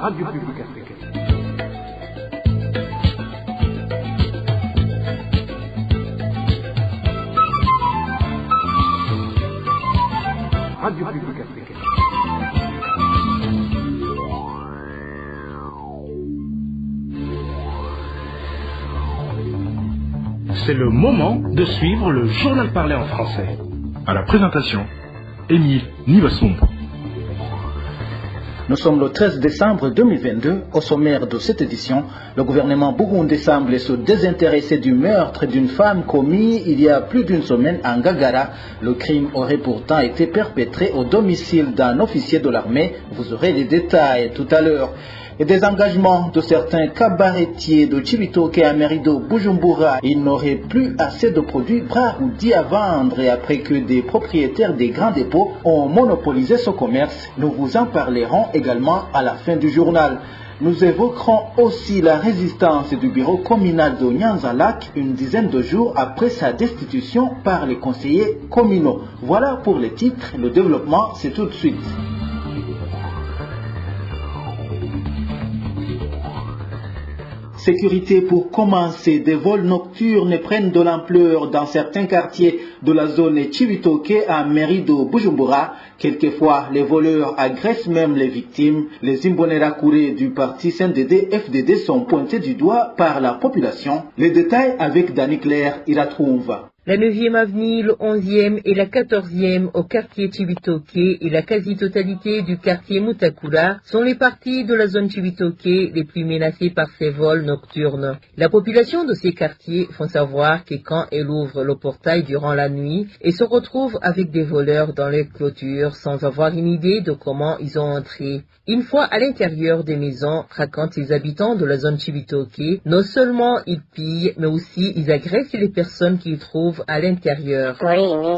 Radio Publique Africaine. Radio Publique Africaine. C'est le moment de suivre le journal parlé en français. À la présentation, Émile Nivasumbo. Nous sommes le 13 décembre 2022. Au sommaire de cette édition, le gouvernement burundais semble se désintéresser du meurtre d'une femme commis il y a plus d'une semaine en Ngagara. Le crime aurait pourtant été perpétré au domicile d'un officier de l'armée. Vous aurez les détails tout à l'heure. Et des engagements de certains cabaretiers de Cibitoke à Merido, Bujumbura. Ils n'auraient plus assez de produits Braroudi à vendre et après que des propriétaires des grands dépôts ont monopolisé ce commerce. Nous vous en parlerons également à la fin du journal. Nous évoquerons aussi la résistance du bureau communal de Nyanza-Lac une dizaine de jours après sa destitution par les conseillers communaux. Voilà pour les titres. Le développement, c'est tout de suite. Sécurité pour commencer, des vols nocturnes prennent de l'ampleur dans certains quartiers de la zone Cibitoke à Merido, Bujumbura. Quelquefois, les voleurs agressent même les victimes. Les Imbonerakure du parti CNDD-FDD sont pointés du doigt par la population. Les détails avec Dani Claire, il la trouve. La 9e avenue, le 11e et la 14e au quartier Cibitoke et la quasi-totalité du quartier Mutakura sont les parties de la zone Cibitoke les plus menacées par ces vols nocturnes. La population de ces quartiers font savoir que quand elle ouvre le portail durant la nuit, elle se retrouve avec des voleurs dans les clôtures sans avoir une idée de comment ils ont entré. Une fois à l'intérieur des maisons, racontent les habitants de la zone Cibitoke, non seulement ils pillent, mais aussi ils agressent les personnes qu'ils trouvent à l'intérieur.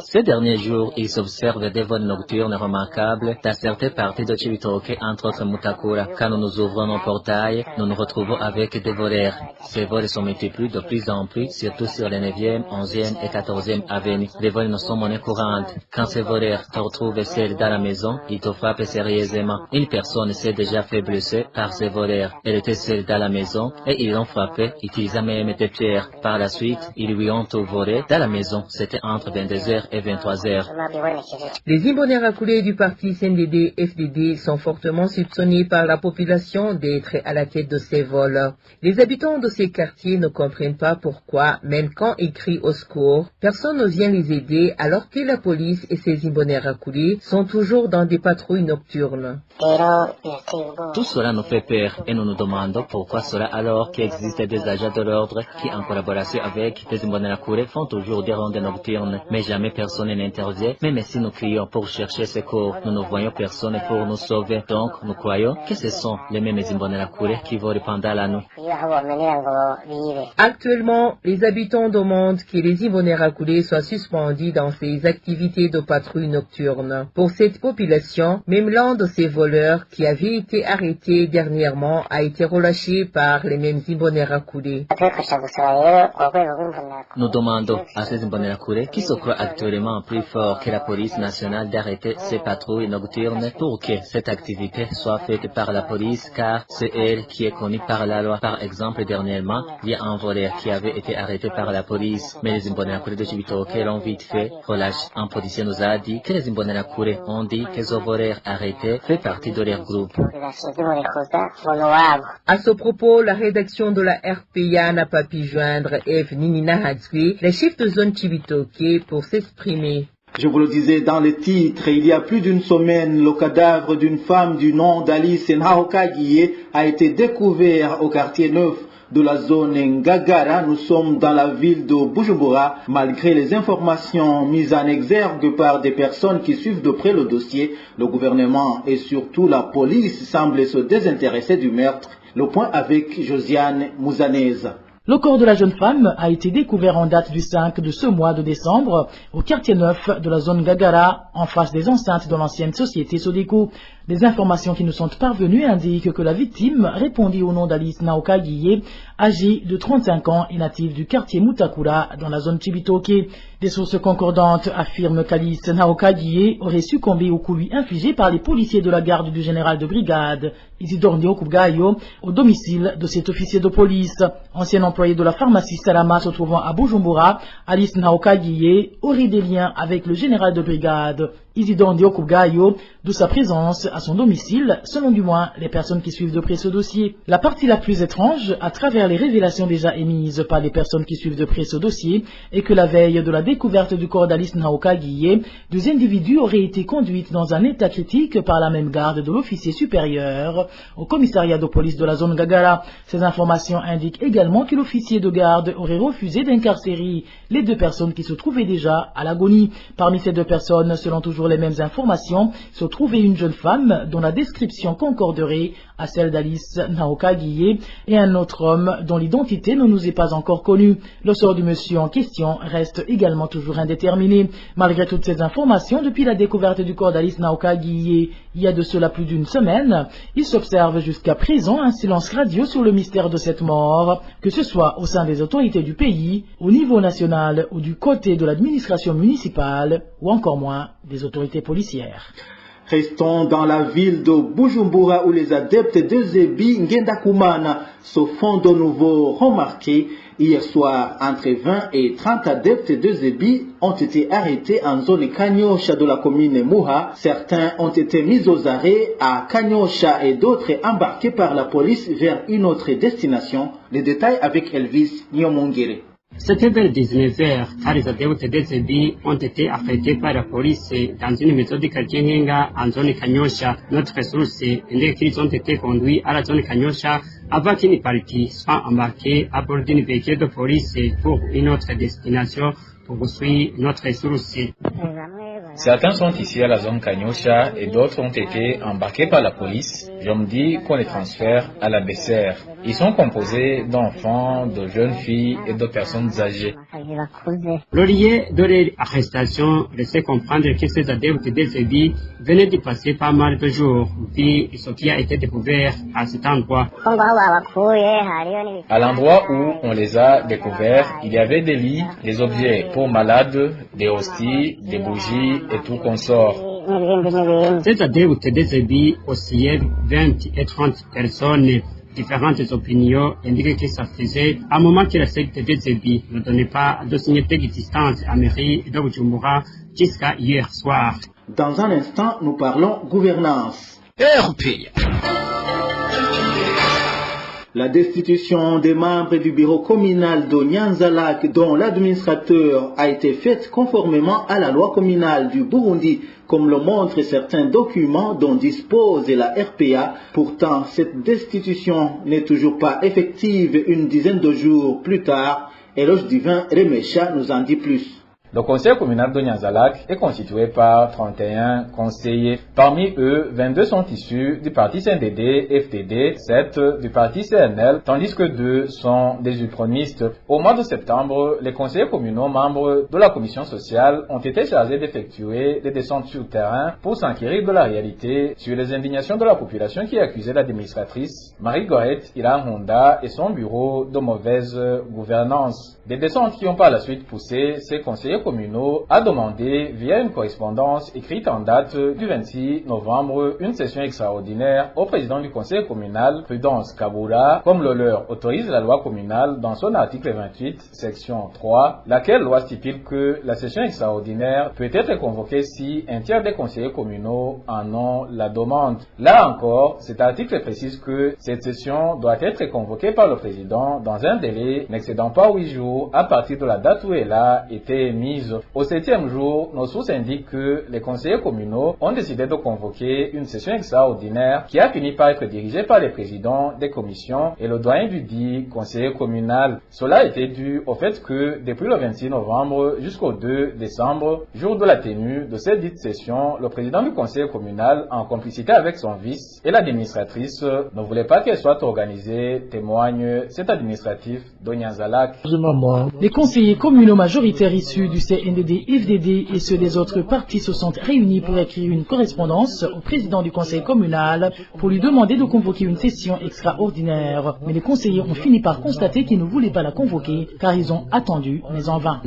Ces derniers jours, il s'observe des vols nocturnes remarquables dans certaines parties de Cibitoke, entre autres Mutakura. Quand nous ouvrons nos portails, nous nous retrouvons avec des voleurs. Ces vols sont multipliés de plus en plus, surtout sur les 9e, 11e et 14e avenues. Les vols ne sont monnaie courante. Quand ces voleurs te retrouvent seul dans la maison, ils te frappent sérieusement. Une personne s'est déjà fait blesser par ces voleurs. Elle était seule dans la maison et ils l'ont frappée, utilisant même des pierres. Par la suite, ils lui ont tout volé dans la maison. C'était entre 22h et 23h. Les Imbonerakure du parti CNDD-FDD sont fortement soupçonnés par la population d'être à la tête de ces vols. Les habitants de ces quartiers ne comprennent pas pourquoi, même quand ils crient au secours, personne ne vient les aider alors que la police et ces Imbonerakure sont toujours dans des patrouilles nocturnes. Tout cela nous fait peur et nous nous demandons pourquoi cela alors qu'il existe des agents de l'ordre qui, en collaboration avec les Imbonerakure, font toujours des rondes nocturnes, mais jamais personne n'intervient. Même si nous crions pour chercher secours, nous ne voyons personne pour nous sauver. Donc, nous croyons que ce sont les mêmes Imbonerakure qui volent pendant la nuit. Actuellement, les habitants demandent que les Imbonerakure soient suspendus dans ces activités de patrouille nocturne. Pour cette population, même l'un de ces voleurs qui avait été arrêté dernièrement a été relâché par les mêmes Imbonerakure. Nous demandons à ces Imbonerakure qui se croient actuellement plus forts que la police nationale d'arrêter ces patrouilles nocturnes pour que cette activité soit faite par la police car c'est elle qui est connue par la loi. Par exemple, dernièrement, il y a un voleur qui avait été arrêté par la police, mais les Imbonerakure de Cibitoke l'ont vite fait relâché. Un policier nous a dit que les Imbonerakure ont dit que ce voleur arrêté fait partie de leur groupe. À ce propos, la rédaction de la RPA n'a pas pu joindre Eve Ninina Hatsui, la chef de zone Cibitoke, pour s'exprimer. Je vous le disais dans le titre, il y a plus d'une semaine, le cadavre d'une femme du nom d'Alice Nhaokagiye a été découvert au quartier 9 de la zone Ngagara. Nous sommes dans la ville de Bujumbura. Malgré les informations mises en exergue par des personnes qui suivent de près le dossier, le gouvernement et surtout la police semblent se désintéresser du meurtre. Le point avec Josiane Mouzanez. Le corps de la jeune femme a été découvert en date du 5 de ce mois de décembre au quartier 9 de la zone Ngagara, en face des enceintes de l'ancienne société Sodeco. Des informations qui nous sont parvenues indiquent que la victime répondit au nom d'Alice Naoka Guillé, âgée de 35 ans et native du quartier Mutakura dans la zone Chibitoke. Des sources concordantes affirment qu'Alice Naoka Guillé aurait succombé aux coups lui infligés par les policiers de la garde du général de brigade Isidore Ndiokubgayo au domicile de cet officier de police. Ancien employé de la pharmacie Salama se trouvant à Bujumbura, Alice Naoka Guillé aurait des liens avec le général de brigade Isidore Ndiokubgayo, d'où sa présence à son domicile, selon du moins les personnes qui suivent de près ce dossier. La partie la plus étrange, à travers les révélations déjà émises par les personnes qui suivent de près ce dossier, est que la veille de la découverte du corps d'Alice Naoka Guillé, deux individus auraient été conduits dans un état critique par la même garde de l'officier supérieur au commissariat de police de la zone Gagara. Ces informations indiquent également que l'officier de garde aurait refusé d'incarcérer les deux personnes qui se trouvaient déjà à l'agonie. Parmi ces deux personnes, selon toujours les mêmes informations, se trouvait une jeune femme dont la description concorderait à celle d'Alice Naoka Guillé et un autre homme dont l'identité ne nous est pas encore connue. Le sort du monsieur en question reste également toujours indéterminé. Malgré toutes ces informations, depuis la découverte du corps d'Alice Naoka Guillé il y a de cela plus d'une semaine, il s'observe jusqu'à présent un silence radieux sur le mystère de cette mort, que ce soit au sein des autorités du pays, au niveau national ou du côté de l'administration municipale, ou encore moins des autorités policières. Restons dans la ville de Bujumbura où les adeptes de Zebi Ngendakumana se font de nouveau remarquer. Hier soir, entre 20 et 30 adeptes de Zebi ont été arrêtés en zone Kanyosha de la commune Muha. Certains ont été mis aux arrêts à Kanyosha et d'autres embarqués par la police vers une autre destination. Les détails avec Elvis Nyomongere. C'était vers 19h, car les adeptes de Zebi ont été arrêtés par la police dans une maison de quartier Ngenga en zone Kanyosha. Notre source indique qu'ils ont été conduits à la zone Kanyosha avant qu'une partie soit embarquée à bord d'une véhicule de police pour une autre destination, pour poursuivre notre source. Certains sont ici à la zone Kanyosha et d'autres ont été embarqués par la police. Je me dis qu'on les transfère à la BCR. Ils sont composés d'enfants, de jeunes filles et de personnes âgées. Le lieu de leur arrestation laissait comprendre que ces adeptes de Zebi venaient de passer pas mal de jours, vu ce qui a été découvert à cet endroit. À l'endroit où on les a découverts, il y avait des lits, des objets pour malades, des hosties, des bougies et tout consort. Ces adeptes de Zebi oscillaient 20 et 30 personnes. Différentes opinions indiquent que ça faisait un moment que la secte de Zebi ne donnait pas de signe d'existence à mairie de Bujumbura jusqu'à hier soir. Dans un instant, nous parlons gouvernance. La destitution des membres du bureau communal de Nyanza-Lac, dont l'administrateur a été faite conformément à la loi communale du Burundi, comme le montrent certains documents dont dispose la RPA. Pourtant, cette destitution n'est toujours pas effective une dizaine de jours plus tard. Eloge Divin Remesha nous en dit plus. Le conseil communal de Nyanza-Lac est constitué par 31 conseillers. Parmi eux, 22 sont issus du parti CNDD-FDD, 7 du parti CNL, tandis que 2 sont des ultronistes. Au mois de septembre, les conseillers communaux membres de la commission sociale ont été chargés d'effectuer des descentes sur le terrain pour s'enquérir de la réalité sur les indignations de la population qui accusait l'administratrice Marie-Goretti Iranhonda et son bureau de mauvaise gouvernance. Des descentes qui ont par la suite poussé ces conseillers communaux à demander via une correspondance écrite en date du 26 novembre une session extraordinaire au président du conseil communal, Prudence Kabura, comme le leur autorise la loi communale dans son article 28, section 3, laquelle loi stipule que la session extraordinaire peut être convoquée si un tiers des conseillers communaux en ont la demande. Là encore, cet article précise que cette session doit être convoquée par le président dans un délai n'excédant pas 8 jours à partir de la date où elle a été émise. Au 7e jour, nos sources indiquent que les conseillers communaux ont décidé de convoquer une session extraordinaire qui a fini par être dirigée par les présidents des commissions et le doyen du dit conseiller communal. Cela a été dû au fait que depuis le 26 novembre jusqu'au 2 décembre, jour de la tenue de cette dite session, le président du conseil communal, en complicité avec son vice et l'administratrice, ne voulait pas qu'elle soit organisée, témoigne cet administratif de Nyanza-Lac. Les conseillers communaux majoritaires issus du CNDD-FDD et ceux des autres partis se sont réunis pour écrire une correspondance au président du conseil communal pour lui demander de convoquer une session extraordinaire. Mais les conseillers ont fini par constater qu'ils ne voulaient pas la convoquer car ils ont attendu, mais en vain.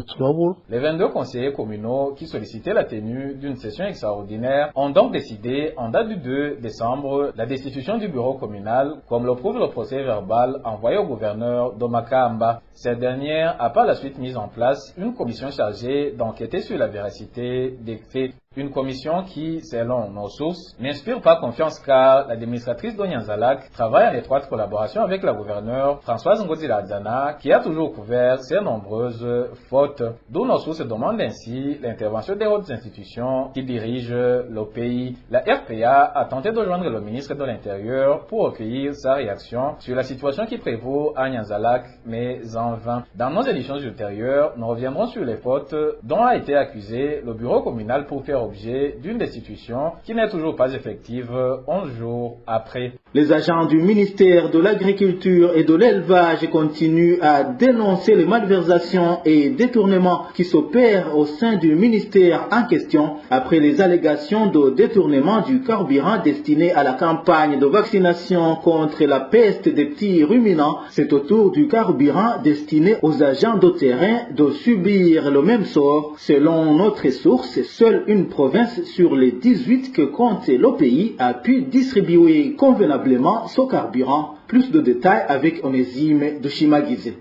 Les 22 conseillers communaux qui sollicitaient la tenue d'une session extraordinaire ont donc décidé, en date du 2 décembre, la destitution du bureau communal, comme le prouve le procès verbal envoyé au gouverneur d'Omakamba. Cette dernière a par la suite mis en place une commission chargée d'enquêter sur la véracité des faits. Une commission qui, selon nos sources, n'inspire pas confiance car l'administratrice d'Onyanzalak travaille en étroite collaboration avec la gouverneure Françoise Ngozi-Lazana qui a toujours couvert ses nombreuses fautes. D'où nos sources demandent ainsi l'intervention des hautes institutions qui dirigent le pays. La RPA a tenté de joindre le ministre de l'Intérieur pour recueillir sa réaction sur la situation qui prévaut à Nyanzalak, mais en vain. Dans nos éditions ultérieures, nous reviendrons sur les fautes dont a été accusé le bureau communal pour faire objet d'une destitution qui n'est toujours pas effective 11 jours après. Les agents du ministère de l'Agriculture et de l'Élevage continuent à dénoncer les malversations et détournements qui s'opèrent au sein du ministère en question après les allégations de détournement du carburant destiné à la campagne de vaccination contre la peste des petits ruminants. C'est au tour du carburant destiné aux agents de terrain de subir le même sort. Selon notre source, seule une province sur les 18 que compte le pays a pu distribuer convenablement ce carburant. Plus de détails avec Onésime de Chimagize.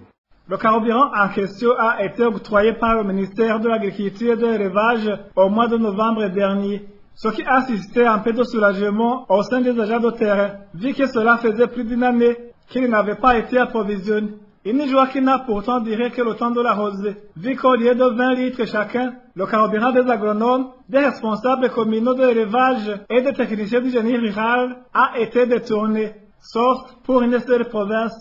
Le carburant en question a été octroyé par le ministère de l'Agriculture et de l'Élevage au mois de novembre dernier, ce qui a suscité un peu de soulagement au sein des agents de terrain, vu que cela faisait plus d'une année qu'ils n'avaient pas été approvisionnés. Une joie qui n'a pourtant duré que le temps de la rosée, vu qu'au lieu de 20 litres chacun, le carburant des agronomes, des responsables communaux de l'élevage et des techniciens du génie rural a été détourné, sauf pour une seule province.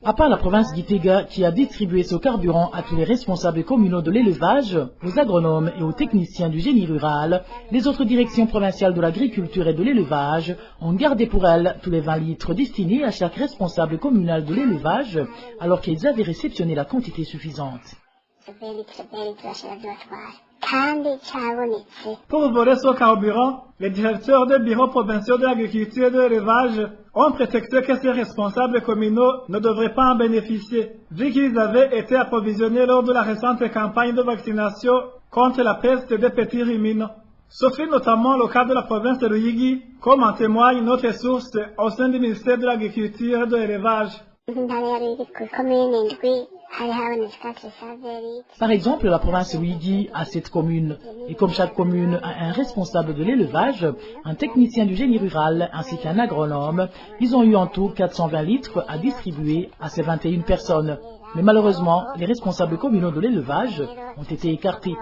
À part la province d'Itega qui a distribué ce carburant à tous les responsables communaux de l'élevage, aux agronomes et aux techniciens du génie rural, les autres directions provinciales de l'agriculture et de l'élevage ont gardé pour elles tous les 20 litres destinés à chaque responsable communal de l'élevage alors qu'ils avaient réceptionné la quantité suffisante. Pour voler ce carburant, les directeurs des bureaux provinciaux de l'agriculture et de l'élevage ont prétexté que ces responsables communaux ne devraient pas en bénéficier, vu qu'ils avaient été approvisionnés lors de la récente campagne de vaccination contre la peste des petits ruminants. Ce fut notamment le cas de la province de Ruyigi, comme en témoigne notre source au sein du ministère de l'Agriculture et de l'Élevage. Par exemple, la province Ruyigi a 7 communes, et comme chaque commune a un responsable de l'élevage, un technicien du génie rural ainsi qu'un agronome, ils ont eu en tout 420 litres à distribuer à ces 21 personnes. Mais malheureusement, les responsables communaux de l'élevage ont été écartés.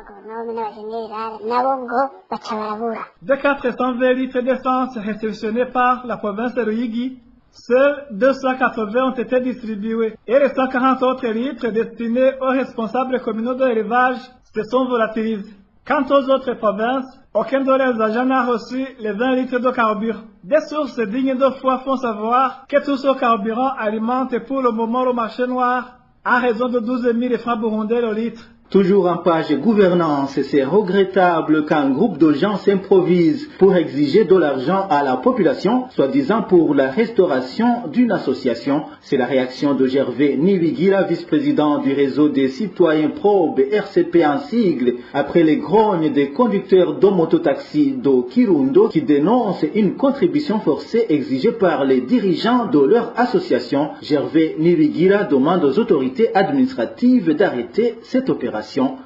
De 420 litres d'essence réceptionnés par la province de Ruyigi, seuls 280 ont été distribués et les 140 autres litres destinés aux responsables communaux de l'élevage se sont volatilisés. Quant aux autres provinces, aucun de leurs agents n'a reçu les 20 litres de carburant. Des sources dignes de foi font savoir que tout ce carburant alimente pour le moment le marché noir à raison de 12 000 francs burundais le litre. Toujours en page gouvernance, c'est regrettable qu'un groupe de gens s'improvise pour exiger de l'argent à la population, soi-disant pour la restauration d'une association. C'est la réaction de Gervais Niwigira, vice-président du réseau des citoyens probes RCP en sigle, après les grognes des conducteurs de mototaxi de Kirundo qui dénoncent une contribution forcée exigée par les dirigeants de leur association. Gervais Niwigira demande aux autorités administratives d'arrêter cette opération.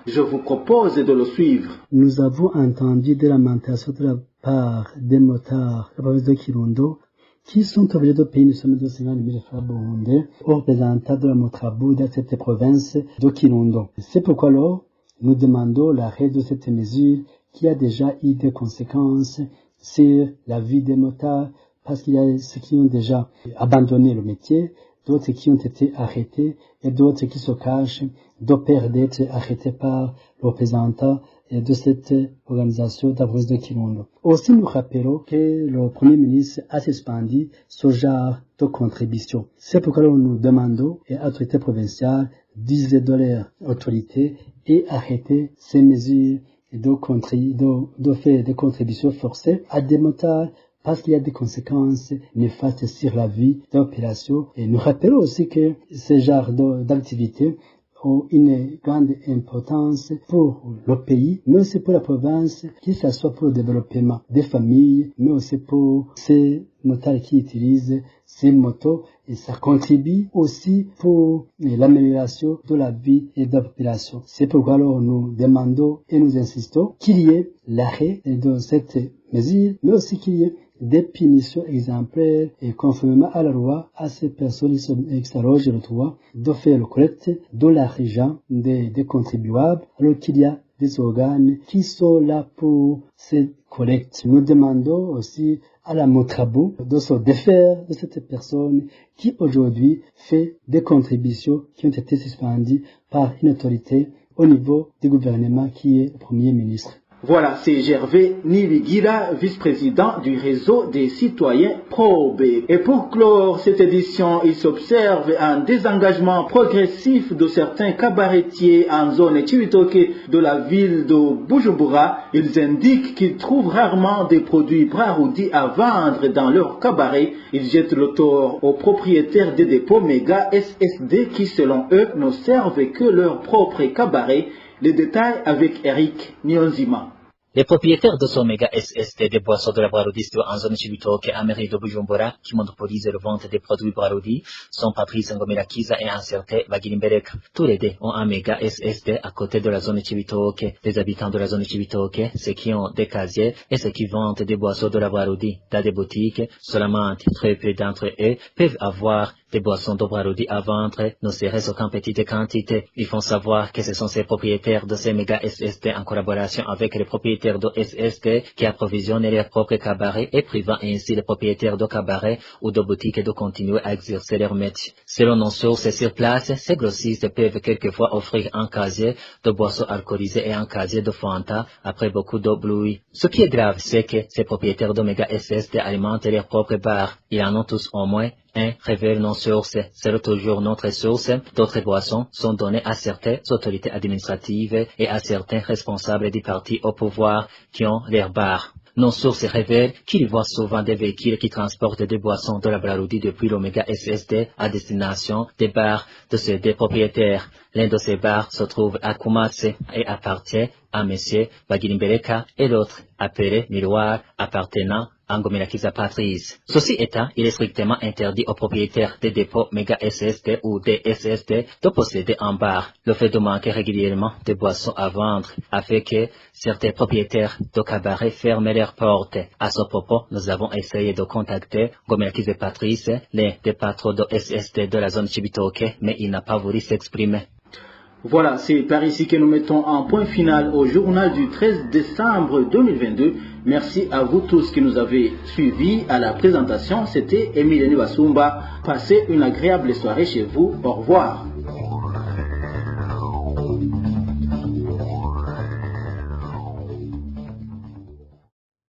Je vous propose de le suivre. Nous avons entendu des lamentations de la part des motards de la province de Kirundo qui sont obligés de payer une somme de 50 000 francs burundais aux représentants de la Motrabou de cette province de Kirundo. C'est pourquoi alors nous demandons l'arrêt de cette mesure qui a déjà eu des conséquences sur la vie des motards parce qu'il y a ceux qui ont déjà abandonné le métier, d'autres qui ont été arrêtés et d'autres qui se cachent de peur d'être arrêtés par le représentant de cette organisation d'Avros de Kirundo. Aussi, nous rappelons que le Premier ministre a suspendu ce genre de contribution. C'est pourquoi nous demandons à l'autorité provinciale d'user de leur autorité et arrêter ces mesures de faire des contributions forcées à des motards parce qu'il y a des conséquences néfastes sur la vie de l'opération. Et nous rappelons aussi que ce genre d'activités ont une grande importance pour le pays, mais aussi pour la province, qu'il soit pour le développement des familles, mais aussi pour ces motards qui utilisent ces motos, et ça contribue aussi pour l'amélioration de la vie et de la population. C'est pourquoi alors nous demandons et nous insistons qu'il y ait l'arrêt de cette mesure, mais aussi qu'il y ait des punitions exemplaires et conformément à la loi à ces personnes qui s'arrogent le droit de faire le collecte de l'argent des contribuables, alors qu'il y a des organes qui sont là pour cette collecte. Nous demandons aussi à la Motrabou de se défaire de cette personne qui aujourd'hui fait des contributions qui ont été suspendues par une autorité au niveau du gouvernement qui est le Premier ministre. Voilà, c'est Gervais Niligira, vice-président du réseau des citoyens Probe. Et pour clore cette édition, il s'observe un désengagement progressif de certains cabaretiers en zone Chibitoke de la ville de Bujumbura. Ils indiquent qu'ils trouvent rarement des produits Braroudi à vendre dans leur cabaret. Ils jettent le tort aux propriétaires des dépôts méga SSD qui, selon eux, ne servent que leur propre cabaret. Les détails avec Eric Nyonzima. Les propriétaires de ce méga SST des boissons de la Braroudi en zone Chibitoke à mairie de Bujumbura, qui monopolisent la vente des produits Braroudi, sont Patrice Ngomelakiza et Incerté Bagilimberek. Tous les deux ont un méga SST à côté de la zone Chibitoke. Les habitants de la zone Chibitoke, ceux qui ont des casiers et ceux qui vendent des boissons de la Braroudi dans des boutiques, seulement très peu d'entre eux peuvent avoir des boissons de Braroudi à vendre, ne serait-ce qu'en petite quantité. Ils font savoir que ce sont ces propriétaires de ces méga SST en collaboration avec les propriétaires de SST qui approvisionnent leurs propres cabarets et privant ainsi les propriétaires de cabarets ou de boutiques de continuer à exercer leur métier. Selon nos sources sur place, ces grossistes peuvent quelquefois offrir un casier de boissons alcoolisées et un casier de Fanta après beaucoup de bruit. Ce qui est grave, c'est que ces propriétaires de méga SST alimentent leurs propres bars. Ils en ont tous au moins un, révèle nos sources. C'est toujours notre source. D'autres boissons sont données à certaines autorités administratives et à certains responsables du parti au pouvoir qui ont leurs bars. Nos sources révèlent qu'ils voient souvent des véhicules qui transportent des boissons de la Braroudi depuis l'Omega SST à destination des bars de ces deux propriétaires. L'un de ces bars se trouve à Kumase et appartient à M. Bagilimbereka et l'autre appelé Miroir appartenant à Ngomelakiza Patrice. Ceci étant, il est strictement interdit aux propriétaires des dépôts méga SST ou des SST de posséder un bar. Le fait de manquer régulièrement de boissons à vendre a fait que certains propriétaires de cabarets ferment leurs portes. À ce propos, nous avons essayé de contacter Ngomelakiza Patrice, l'un des patrons de SST de la zone Chibitoke, mais il n'a pas voulu s'exprimer. Voilà, c'est par ici que nous mettons un point final au journal du 13 décembre 2022. Merci à vous tous qui nous avez suivis à la présentation. C'était Émile Niwasumba. Passez une agréable soirée chez vous. Au revoir.